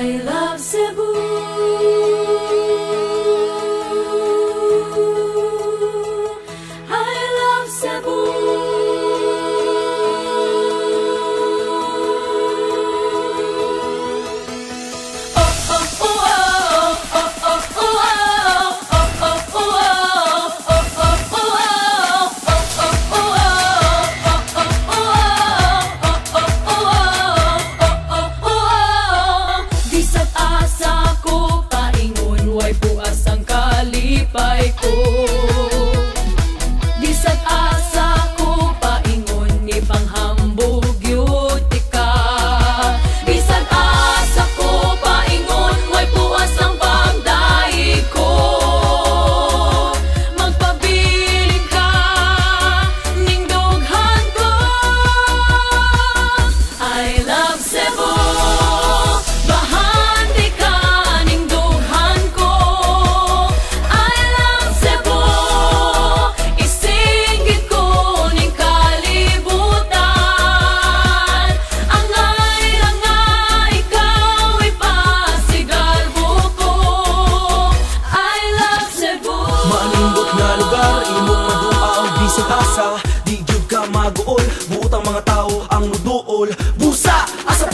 I love Cebu. I love Cebu. Kalipay ko, bisag asa ko paingon ni panghambog yuti ka. Bisag asa ko paingon way puas ang pagdaig ko. Magpabilin ka ning dughan ko. I love Cebu. Di jud ka maguol, buot ang mga tao ang nuduol. Busa, asa